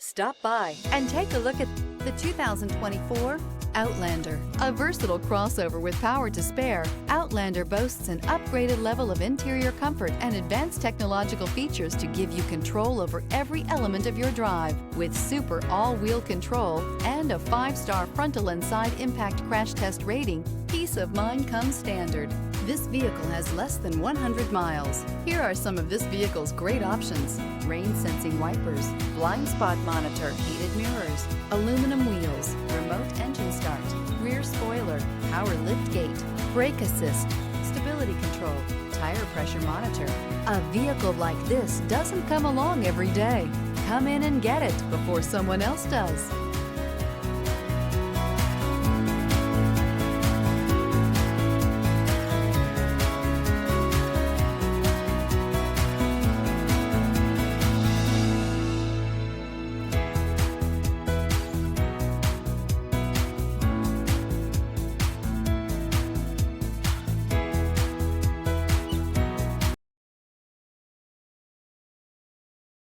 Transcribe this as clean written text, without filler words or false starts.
Stop by and take a look at the 2024 Outlander. A versatile crossover with power to spare, Outlander boasts an upgraded level of interior comfort and advanced technological features to give you control over every element of your drive. With super all-wheel control and a 5-star frontal and side impact crash test rating, peace of mind comes standard. This vehicle has less than 100 miles. Here are some of this vehicle's great options: rain-sensing wipers, blind spot monitor, heated mirrors, aluminum wheels, remote engine start, rear spoiler, power liftgate, brake assist, stability control, tire pressure monitor. A vehicle like this doesn't come along every day. Come in and get it before someone else does.